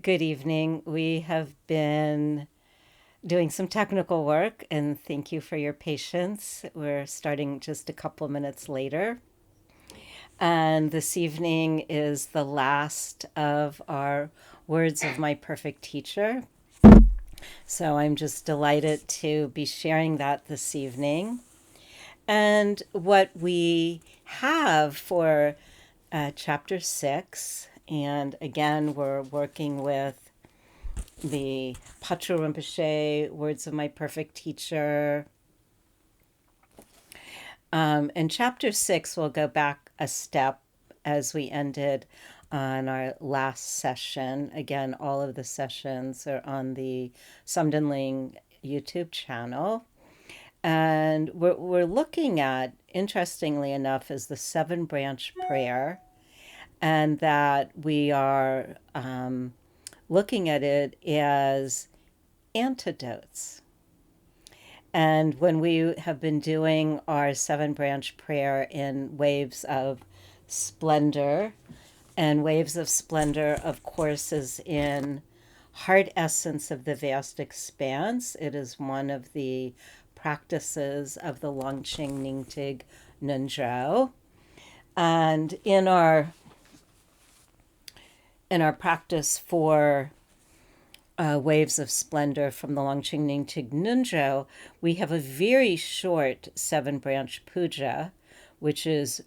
Good evening. We have been doing some technical work, and thank you for your patience. We're starting just a couple minutes later. And this evening is the last of our Words of My Perfect Teacher. So I'm just delighted to be sharing that this evening. And what we have for chapter 6, and again, we're working with the Patrul Rinpoche, Words of My Perfect Teacher. In chapter 6, we'll go back a step as we ended on our last session. Again, all of the sessions are on the Sumdenling YouTube channel. And we're looking at, interestingly enough, is the 7-branch prayer, and that we are looking at it as antidotes. And when we have been doing our 7-branch prayer in waves of splendor, and waves of splendor, of course, is in heart essence of the vast expanse. It is one of the practices of the Longqing Ningtig Nunzhou. And in our practice for Waves of Splendor from the Longqing Ningtig Nunzhou, we have a very short 7-branch puja, which is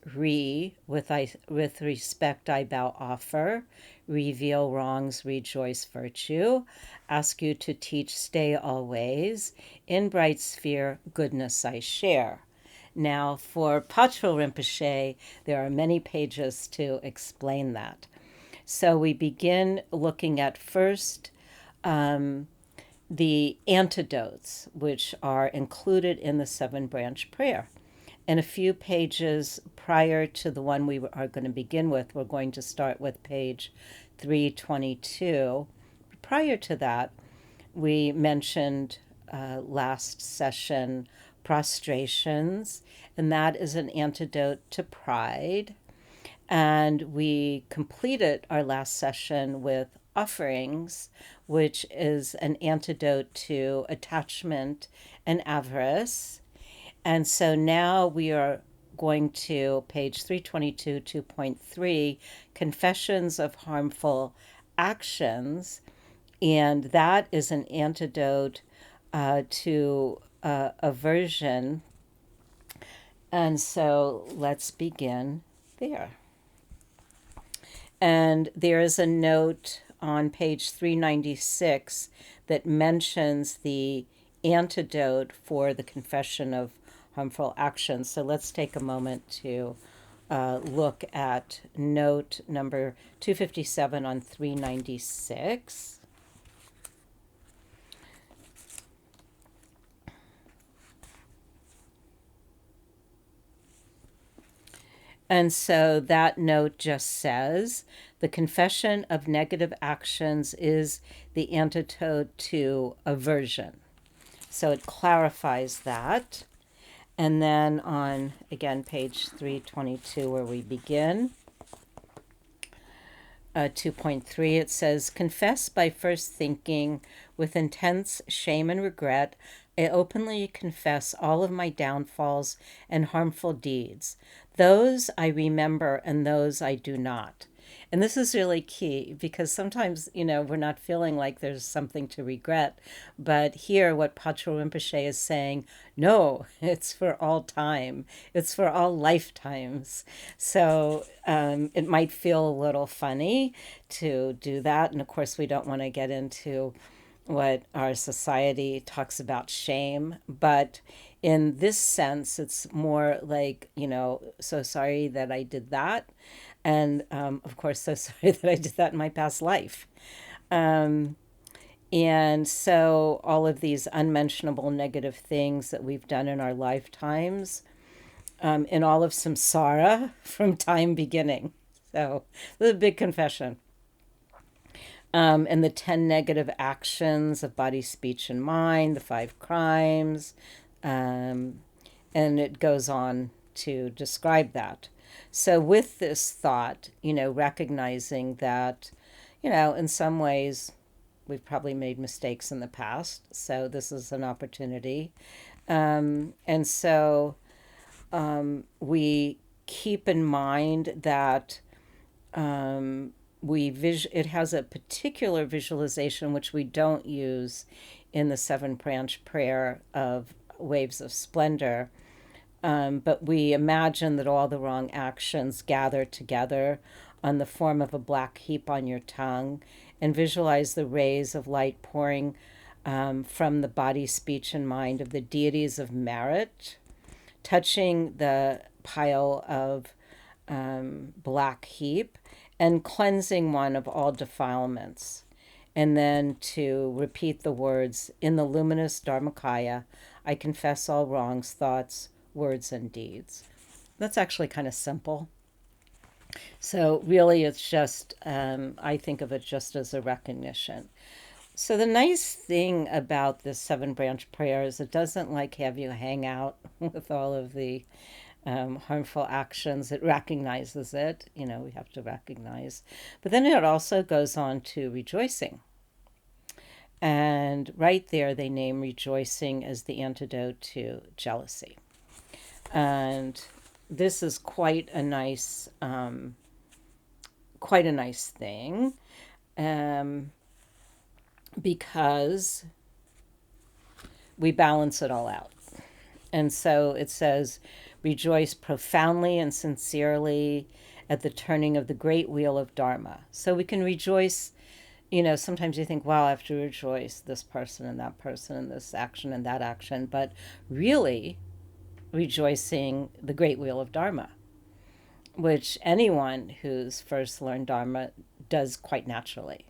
with respect I bow offer, reveal wrongs, rejoice virtue, ask you to teach, stay always, in bright sphere, goodness I share. Now, for Patrul Rinpoche, there are many pages to explain that. So we begin looking at first the antidotes, which are included in the 7-branch prayer. And a few pages prior to the one we are going to begin with, we're going to start with page 322. Prior to that, we mentioned last session prostrations, and that is an antidote to pride. And we completed our last session with offerings, which is an antidote to attachment and avarice. And so now we are going to page 322, 2.3, Confessions of Harmful Actions. And that is an antidote to aversion. And so let's begin there. And there is a note on page 396 that mentions the antidote for the confession of harmful actions. So let's take a moment to look at note number 257 on 396. And so that note just says, the confession of negative actions is the antidote to aversion. So it clarifies that. And then on, again, page 322, where we begin, 2.3, it says, confess by first thinking with intense shame and regret. I openly confess all of my downfalls and harmful deeds. Those I remember and those I do not. And this is really key because sometimes, we're not feeling like there's something to regret. But here, what Patrul Rinpoche is saying, no, it's for all time. It's for all lifetimes. So it might feel a little funny to do that. And of course, we don't want to get into what our society talks about shame. But in this sense, it's more like, so sorry that I did that. And of course, so sorry that I did that in my past life. And so all of these unmentionable negative things that we've done in our lifetimes, in all of samsara from time beginning. So this is a big confession. And the 10 negative actions of body, speech, and mind, the 5 crimes. And it goes on to describe that. So with this thought, recognizing that, in some ways, we've probably made mistakes in the past, so this is an opportunity. And so we keep in mind that it has a particular visualization which we don't use in the seven branch prayer of waves of splendor. But we imagine that all the wrong actions gather together on the form of a black heap on your tongue, and visualize the rays of light pouring from the body, speech, and mind of the deities of merit, touching the pile of black heap and cleansing one of all defilements. And then to repeat the words, in the luminous Dharmakaya, I confess all wrongs, thoughts, words, and deeds. That's actually kind of simple. So really it's just, I think of it just as a recognition. So the nice thing about this seven branch prayer is it doesn't have you hang out with all of the harmful actions. It recognizes it. We have to recognize. But then it also goes on to rejoicing. And right there, they name rejoicing as the antidote to jealousy. And this is quite a nice thing, because we balance it all out. And so it says, rejoice profoundly and sincerely at the turning of the great wheel of Dharma. So we can rejoice. Sometimes you think, wow, I have to rejoice this person and that person and this action and that action. But really, rejoicing the great wheel of Dharma, which anyone who's first learned Dharma does quite naturally.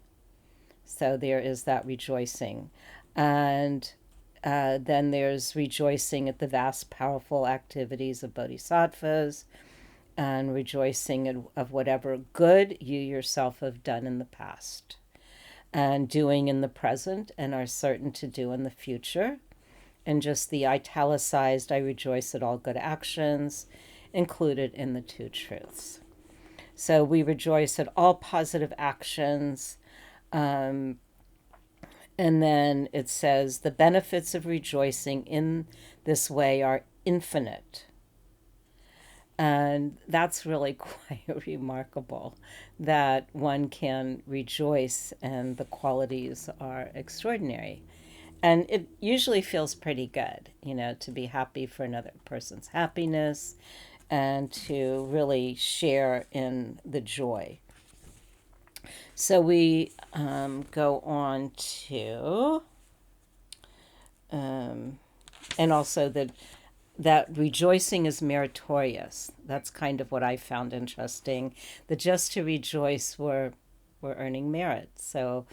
So there is that rejoicing. And then there's rejoicing at the vast, powerful activities of bodhisattvas, and rejoicing of whatever good you yourself have done in the past, and doing in the present and are certain to do in the future. And just the italicized, I rejoice at all good actions, included in the two truths. So we rejoice at all positive actions. And then it says, the benefits of rejoicing in this way are infinite. And that's really quite remarkable, that one can rejoice and the qualities are extraordinary. And it usually feels pretty good, to be happy for another person's happiness and to really share in the joy. So we go on to, and also that rejoicing is meritorious. That's kind of what I found interesting. That just to rejoice, we're earning merit. So,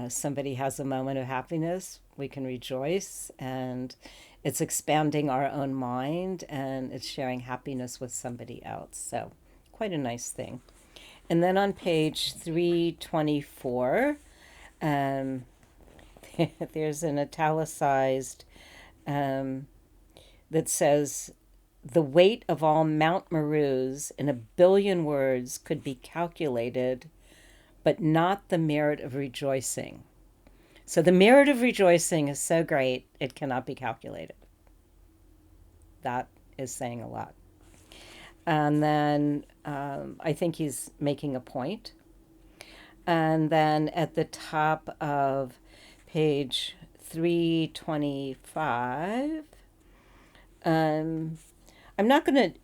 somebody has a moment of happiness, we can rejoice, and it's expanding our own mind, and it's sharing happiness with somebody else. So, quite a nice thing. And then on page 324, there's an italicized that says, the weight of all Mount Merus in 1 billion words could be calculated, but not the merit of rejoicing. So the merit of rejoicing is so great, it cannot be calculated. That is saying a lot. And then I think he's making a point. And then at the top of page 325, I'm not going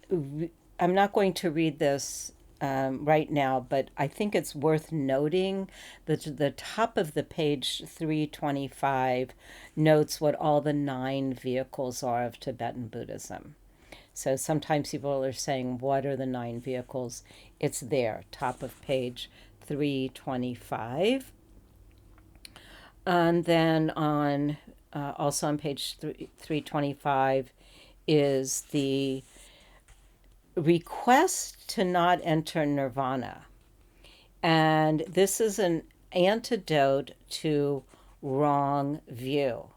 to read this right now, but I think it's worth noting that the top of the page 325 notes what all the 9 vehicles are of Tibetan Buddhism. So sometimes people are saying, what are the 9 vehicles? It's there, top of page 325. And then also on page 325 is the request to not enter nirvana. And this is an antidote to wrong view.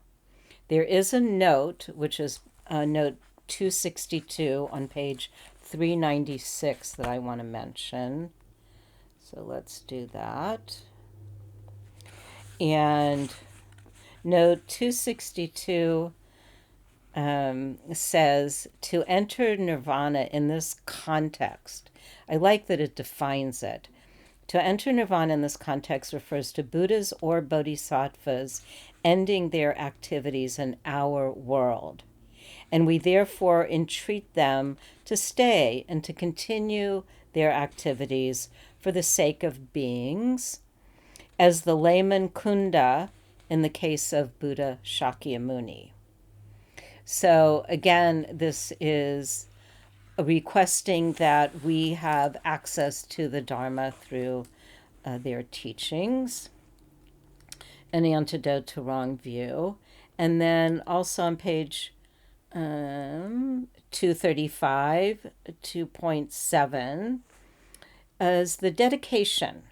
There is a note, which is note 262 on page 396 that I want to mention. So let's do that. And note 262 says to enter nirvana in this context. I like that it defines it. To enter nirvana in this context refers to Buddhas or bodhisattvas ending their activities in our world. And we therefore entreat them to stay and to continue their activities for the sake of beings, as the layman Kunda in the case of Buddha Shakyamuni. So again, this is requesting that we have access to the Dharma through their teachings, an antidote to wrong view. And then also on page 235, 2.7, is the dedication.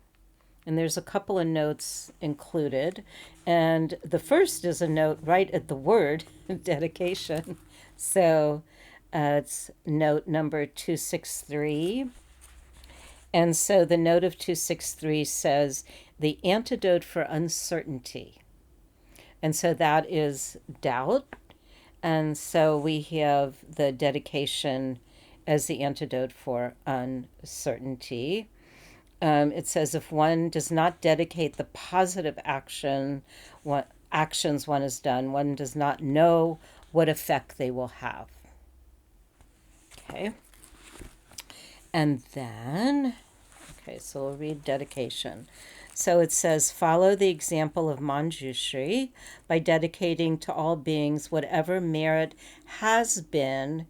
And there's a couple of notes included. And the first is a note right at the word dedication. So it's note number 263. And so the note of 263 says, the antidote for uncertainty. And so that is doubt. And so we have the dedication as the antidote for uncertainty. It says if one does not dedicate the positive actions one has done, one does not know what effect they will have. Okay. And then, so we'll read dedication. So it says, follow the example of Manjushri by dedicating to all beings whatever merit has been,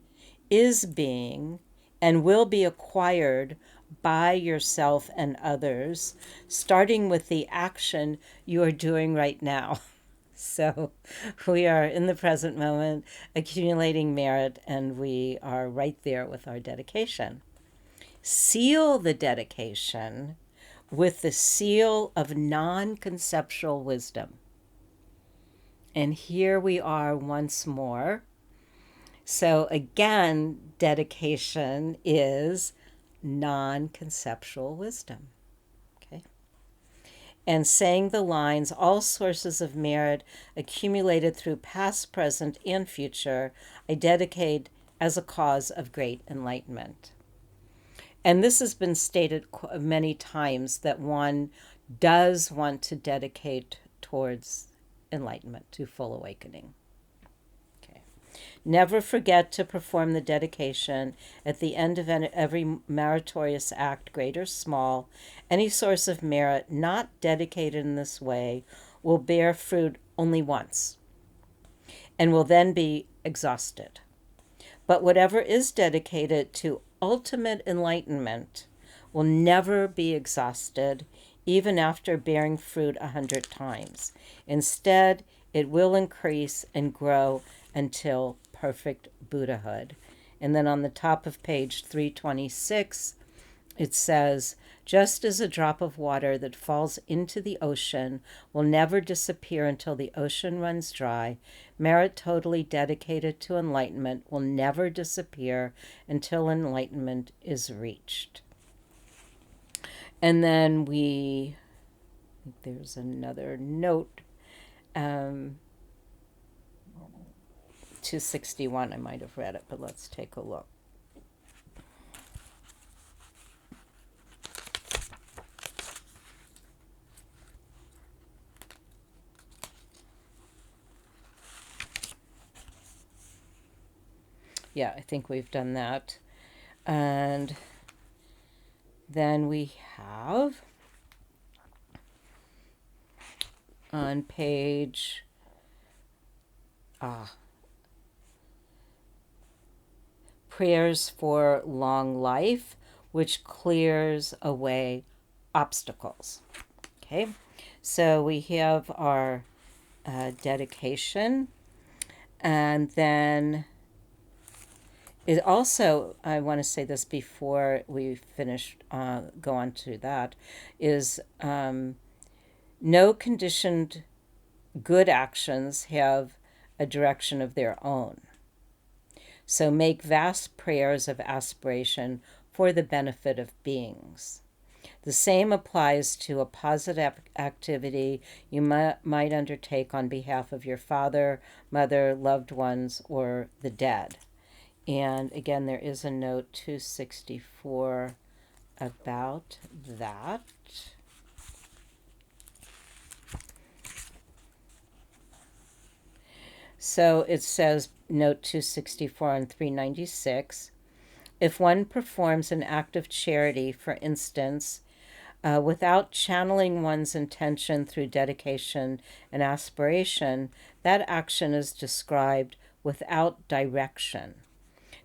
is being, and will be acquired by yourself and others, starting with the action you are doing right now. So we are in the present moment accumulating merit, and we are right there with our dedication. Seal the dedication with the seal of non-conceptual wisdom. And here we are once more. So again, dedication is non-conceptual wisdom. Okay. And saying the lines, all sources of merit accumulated through past, present, and future, I dedicate as a cause of great enlightenment. And this has been stated many times, that one does want to dedicate towards enlightenment, to full awakening. Okay. Never forget to perform the dedication at the end of every meritorious act, great or small. Any source of merit not dedicated in this way will bear fruit only once and will then be exhausted. But whatever is dedicated to ultimate enlightenment will never be exhausted, even after bearing fruit 100 times. Instead, it will increase and grow until perfect Buddhahood. And then on the top of page 326, it says, just as a drop of water that falls into the ocean will never disappear until the ocean runs dry, merit totally dedicated to enlightenment will never disappear until enlightenment is reached. And then there's another note, 261, I might have read it, but let's take a look. Yeah, I think we've done that. And then we have on page prayers for long life, which clears away obstacles. Okay, so we have our dedication, and then it also, I want to say this before we finish, go on to that, is no conditioned good actions have a direction of their own. So make vast prayers of aspiration for the benefit of beings. The same applies to a positive activity you might undertake on behalf of your father, mother, loved ones, or the dead. And again, there is a note 264 about that. So it says, note 264 on 396, if one performs an act of charity, for instance, without channeling one's intention through dedication and aspiration, that action is described without direction.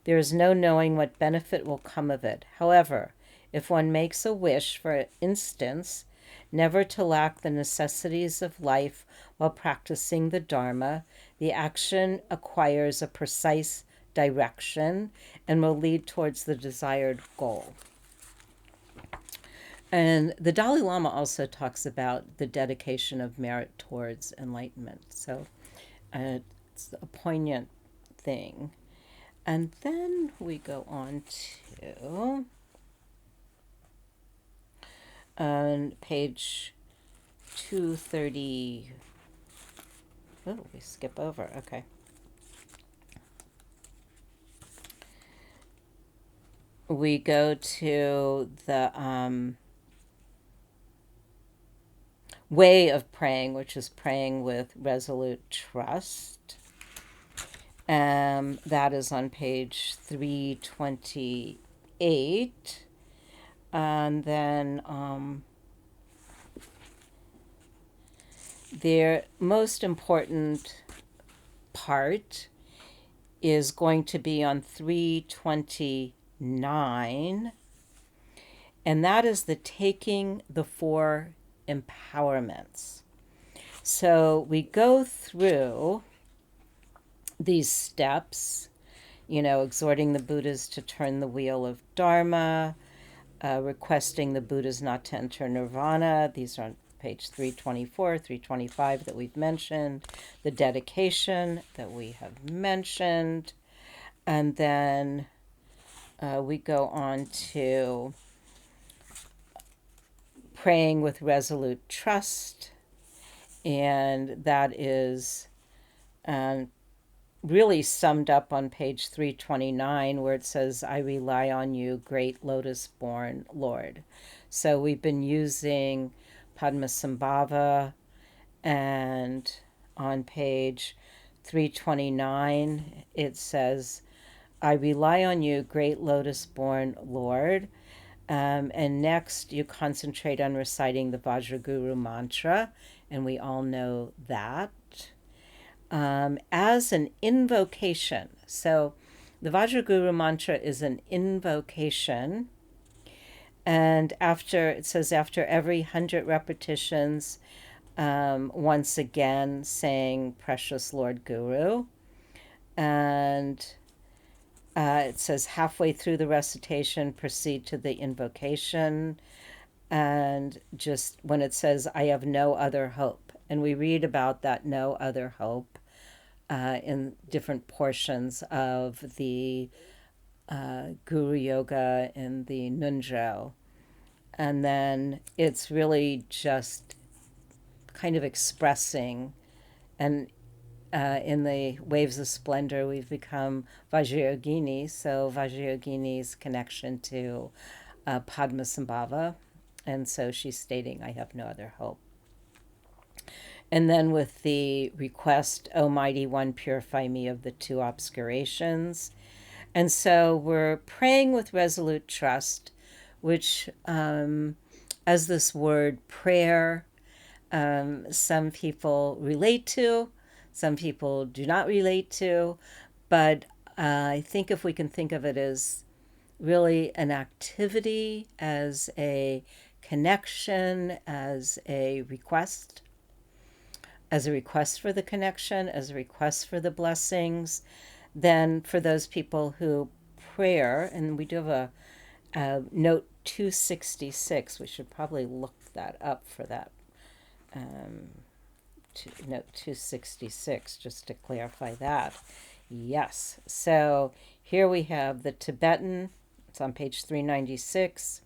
There is no knowing what benefit will come of it. However, if one makes a wish, for instance, never to lack the necessities of life while practicing the Dharma, the action acquires a precise direction and will lead towards the desired goal. And the Dalai Lama also talks about the dedication of merit towards enlightenment. So it's a poignant thing. And then we go on to page 230. Oh, we skip over. Okay. We go to the way of praying, which is praying with resolute trust. That is on page 328. And then their most important part is going to be on 329, and that is the taking the four empowerments. So we go through these steps, exhorting the Buddhas to turn the wheel of Dharma, requesting the Buddhas not to enter nirvana. These are on page 324, 325 that we've mentioned, the dedication that we have mentioned, and then we go on to praying with resolute trust, and that is really summed up on page 329, where it says, I rely on you, great lotus-born Lord. So we've been using Padmasambhava, and on page 329 it says, I rely on you, great lotus-born Lord. And next you concentrate on reciting the Vajraguru mantra, and we all know that. As an invocation. So the Vajraguru mantra is an invocation. And it says after every 100 repetitions, once again saying Precious Lord Guru. And it says halfway through the recitation, proceed to the invocation. And just when it says, I have no other hope. And we read about that no other hope in different portions of the Guru Yoga in the Nunjo. And then it's really just kind of expressing, and in the Waves of Splendor, we've become Vajrayogini, so Vajrayogini's connection to Padmasambhava, and so she's stating, I have no other hope. And then with the request, O Mighty One, purify me of the two obscurations. And so we're praying with resolute trust, which, as this word prayer, some people relate to, some people do not relate to, but I think if we can think of it as really an activity, as a connection, as a request for the connection, as a request for the blessings, then for those people who prayer, and we do have a note 266, we should probably look that up for that. Note 266, just to clarify that. Yes, so here we have the Tibetan, it's on page 396.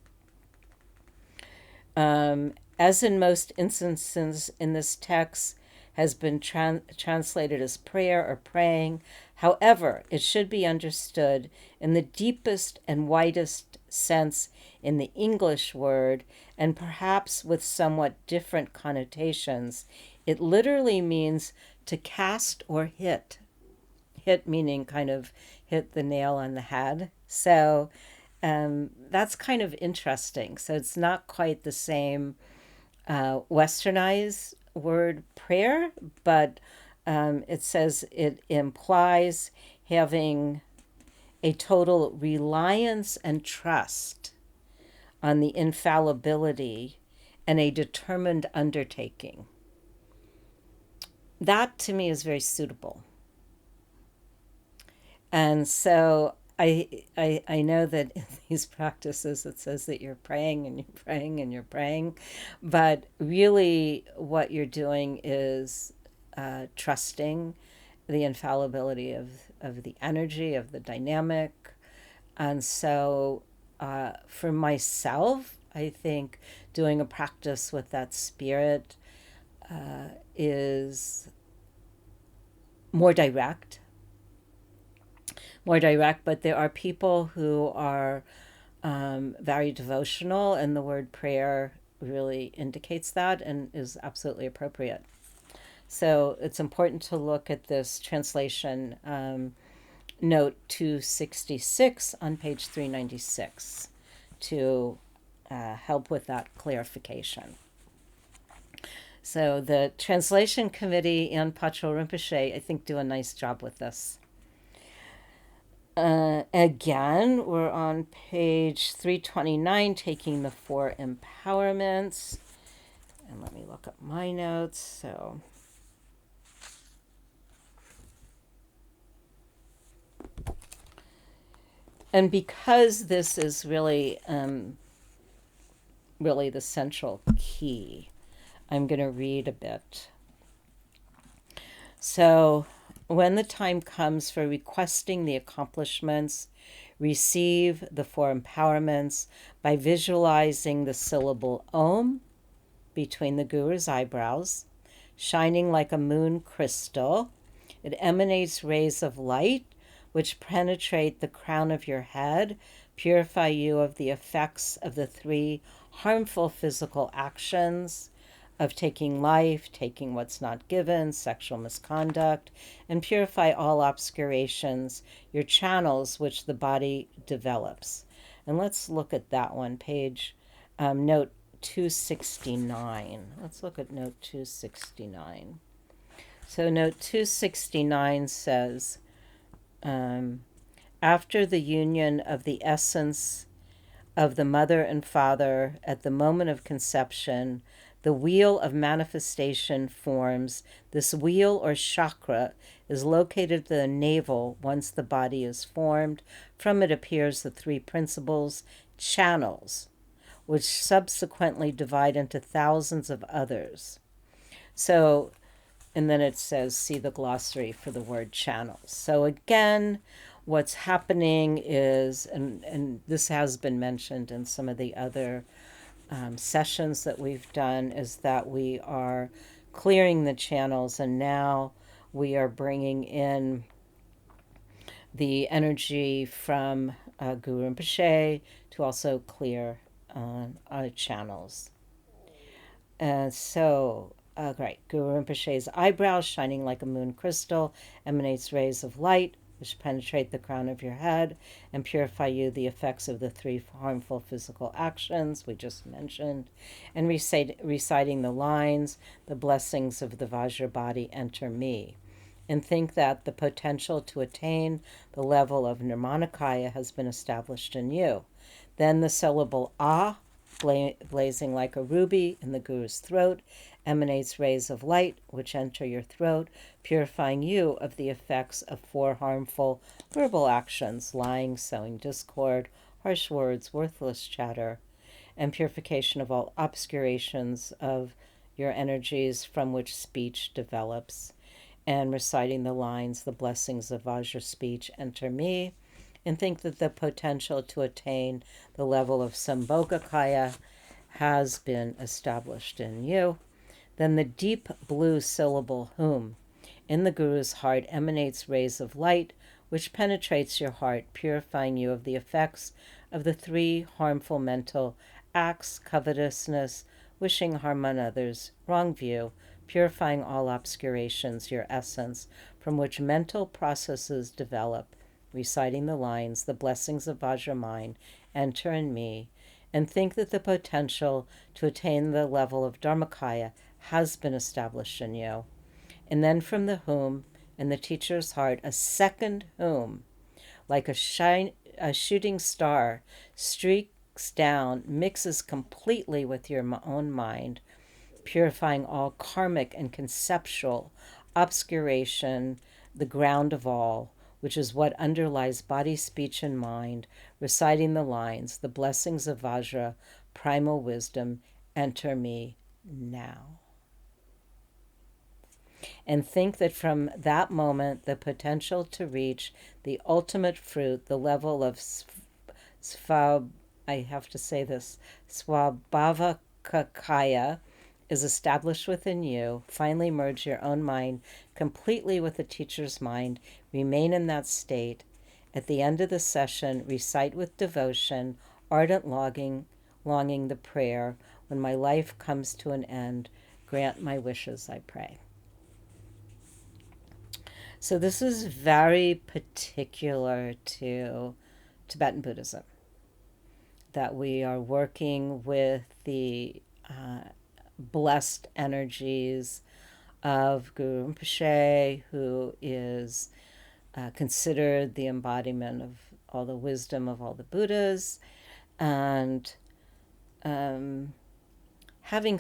As in most instances in this text, has been translated as prayer or praying. However, it should be understood in the deepest and widest sense in the English word, and perhaps with somewhat different connotations. It literally means to cast or hit. Hit meaning kind of hit the nail on the head. So that's kind of interesting. So it's not quite the same westernized word prayer, but it says it implies having a total reliance and trust on the infallibility and a determined undertaking. That to me is very suitable. And so I know that in these practices it says that you're praying and you're praying and you're praying, but really what you're doing is trusting the infallibility of the energy, of the dynamic. And so for myself, I think doing a practice with that spirit is more direct, but there are people who are very devotional, and the word prayer really indicates that and is absolutely appropriate. So it's important to look at this translation, note 266 on page 396, to help with that clarification. So the translation committee and Patrul Rinpoche, I think, do a nice job with this. Again, we're on page 329, taking the 4 empowerments. And let me look up my notes. So, and because this is really, really the central key, I'm going to read a bit. So, when the time comes for requesting the accomplishments, receive the 4 empowerments by visualizing the syllable Om between the Guru's eyebrows, shining like a moon crystal. It emanates rays of light which penetrate the crown of your head, purify you of the effects of the 3 harmful physical actions of taking life, taking what's not given, sexual misconduct, and purify all obscurations, your channels which the body develops. And let's look at that one, page, note 269. Let's look at note 269. So note 269 says, after the union of the essence of the mother and father at the moment of conception, the wheel of manifestation forms. This wheel or chakra is located at the navel once the body is formed. From it appears the 3 principles, channels, which subsequently divide into thousands of others. So, and then it says, see the glossary for the word channels. So again, what's happening is, and this has been mentioned in some of the other sessions that we've done, is that we are clearing the channels, and now we are bringing in the energy from Guru Rinpoche to also clear our channels. Great. Guru Rinpoche's eyebrows, shining like a moon crystal, emanates rays of light which penetrate the crown of your head and purify you the effects of the 3 harmful physical actions we just mentioned, and reciting the lines, the blessings of the Vajra body enter me, and think that the potential to attain the level of Nirmanakaya has been established in you. Then the syllable Ah, blazing like a ruby in the Guru's throat, emanates rays of light which enter your throat, purifying you of the effects of 4 harmful verbal actions, lying, sowing discord, harsh words, worthless chatter, and purification of all obscurations of your energies from which speech develops, and reciting the lines, the blessings of Vajra speech enter me, and think that the potential to attain the level of Sambhogakaya has been established in you. Then the deep blue syllable whom in the Guru's heart emanates rays of light, which penetrates your heart, purifying you of the effects of the three harmful mental acts: covetousness, wishing harm on others, wrong view, purifying all obscurations, your essence, from which mental processes develop. Reciting the lines, the blessings of Vajra mind, enter in me, and think that the potential to attain the level of Dharmakaya has been established in you. And then from the whom, in the teacher's heart, a second whom, like a shooting star, streaks down, mixes completely with your own mind, purifying all karmic and conceptual obscuration, the ground of all, which is what underlies body, speech, and mind, reciting the lines, the blessings of Vajra, primal wisdom, enter me now. And think that from that moment, the potential to reach the ultimate fruit, the level of Swabhavakaya, is established within you. Finally merge your own mind completely with the teacher's mind. Remain in that state. At the end of the session, recite with devotion, ardent longing the prayer, when my life comes to an end, grant my wishes, I pray. So this is very particular to Tibetan Buddhism, that we are working with the blessed energies of Guru Rinpoche, who is considered the embodiment of all the wisdom of all the Buddhas, and having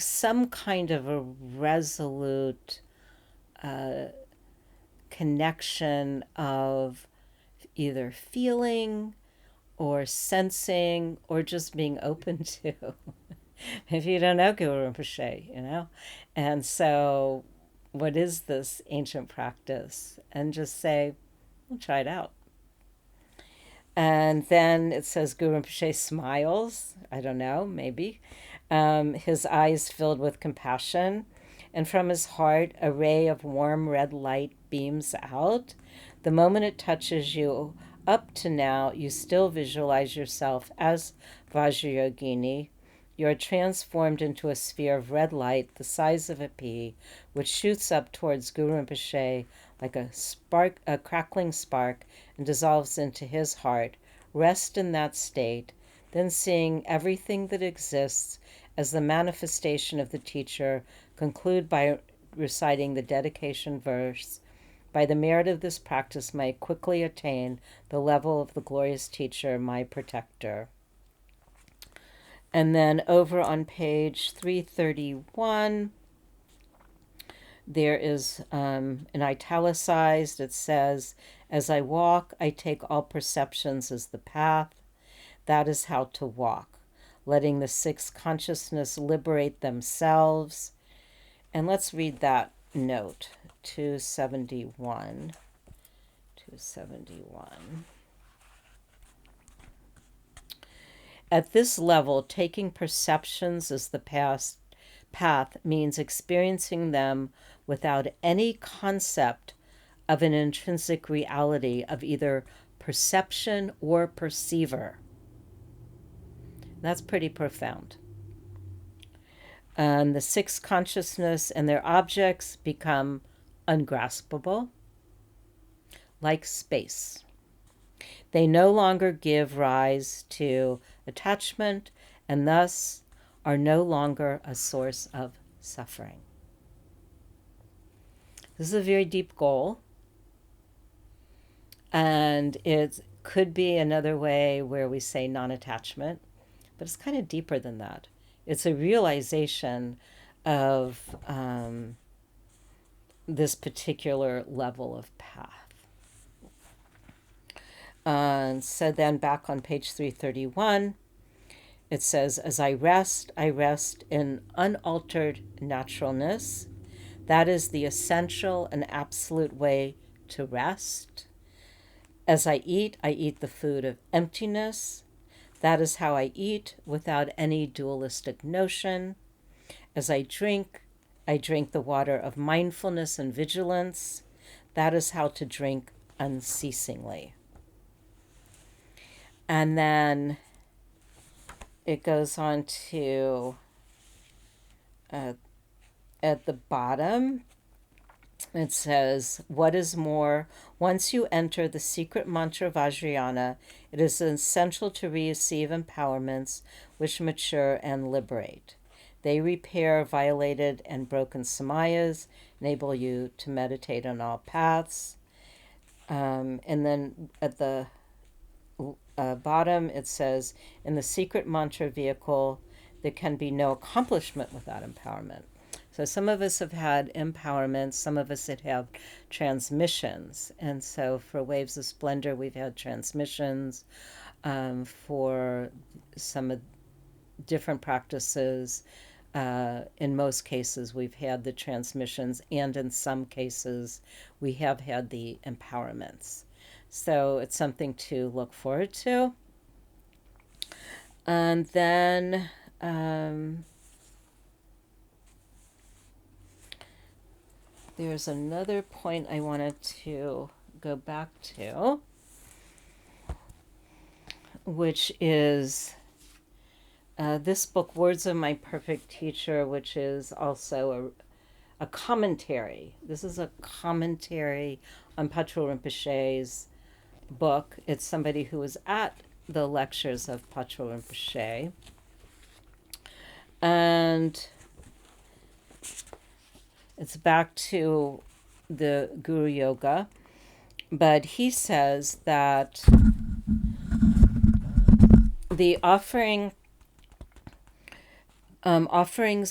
some kind of a resolute connection of either feeling or sensing or just being open to. If you don't know Guru Rinpoche, And so what is this ancient practice? And just say, we'll try it out. And then it says Guru Rinpoche smiles. I don't know, maybe. His eyes filled with compassion. And from his heart, a ray of warm red light beams out. The moment it touches you, up to now, you still visualize yourself as Vajrayogini. You are transformed into a sphere of red light the size of a pea, which shoots up towards Guru Rinpoche like a crackling spark, and dissolves into his heart. Rest in that state, then seeing everything that exists as the manifestation of the teacher. Conclude by reciting the dedication verse. By the merit of this practice, may I quickly attain the level of the glorious teacher, my protector. And then over on page 331, there is an italicized, it says, as I walk, I take all perceptions as the path. That is how to walk, letting the sixth consciousness liberate themselves. And let's read that note, 271. 271. At this level, taking perceptions as the path means experiencing them without any concept of an intrinsic reality of either perception or perceiver. That's pretty profound. And the sixth consciousness and their objects become ungraspable, like space. They no longer give rise to attachment and thus are no longer a source of suffering. This is a very deep goal, and it could be another way where we say non-attachment, but it's kind of deeper than that. It's a realization of this particular level of path. So then back on page 331, it says, as I rest in unaltered naturalness. That is the essential and absolute way to rest. As I eat the food of emptiness. That is how I eat without any dualistic notion. As I drink the water of mindfulness and vigilance. That is how to drink unceasingly. And then it goes on to, at the bottom, it says, what is more, once you enter the secret mantra Vajrayana, it is essential to receive empowerments which mature and liberate. They repair violated and broken samayas, enable you to meditate on all paths. And then at the bottom, it says, in the secret mantra vehicle, there can be no accomplishment without empowerment. So some of us have had empowerment, some of us have transmissions. And so for Waves of Splendor, we've had transmissions. For some of different practices, in most cases, we've had the transmissions, and in some cases, we have had the empowerments. So it's something to look forward to. And then there's another point I wanted to go back to, which is this book, Words of My Perfect Teacher, which is also a commentary. This is a commentary on Patrul Rinpoche's book. It's somebody who was at the lectures of Patrul Rinpoche. And it's back to the Guru Yoga. But he says that the offerings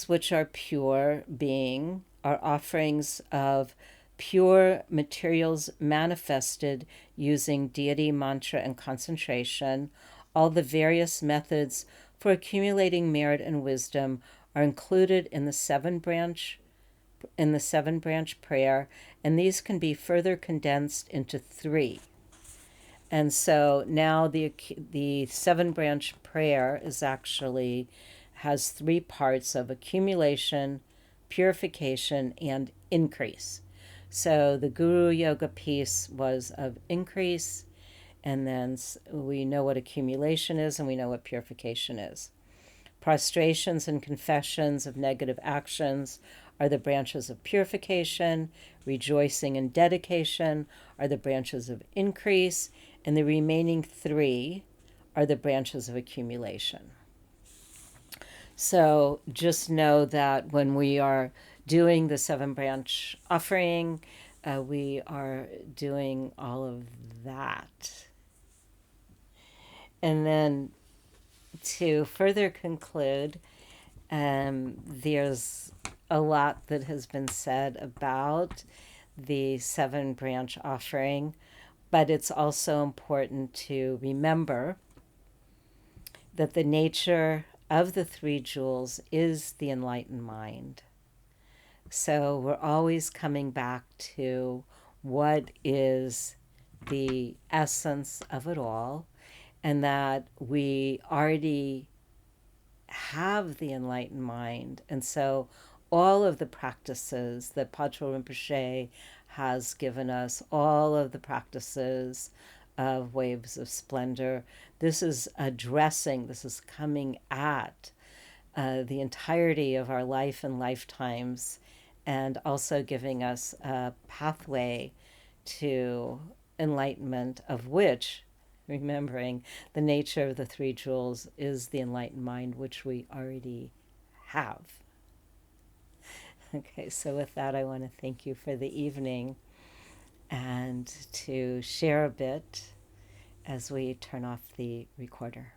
which are pure being are offerings of pure materials manifested using deity, mantra, and concentration. All the various methods for accumulating merit and wisdom are included in the seven branch prayer, and these can be further condensed into 3. And so now the 7 branch prayer has 3 parts of accumulation, purification, and increase. So the Guru Yoga piece was of increase, and then we know what accumulation is and we know what purification is. Prostrations and confessions of negative actions are the branches of purification. Rejoicing and dedication are the branches of increase, and the remaining 3 are the branches of accumulation. So just know that when we are doing the 7 branch offering, we are doing all of that. And then to further conclude, there's a lot that has been said about the 7 branch offering, but it's also important to remember that the nature of the 3 jewels is the enlightened mind. So we're always coming back to what is the essence of it all, and that we already have the enlightened mind. And so all of the practices that Patrul Rinpoche has given us, all of the practices of Waves of Splendor, this is coming at the entirety of our life and lifetimes, and also giving us a pathway to enlightenment, of which, remembering the nature of the 3 jewels is the enlightened mind, which we already have. Okay, so with that, I want to thank you for the evening and to share a bit as we turn off the recorder.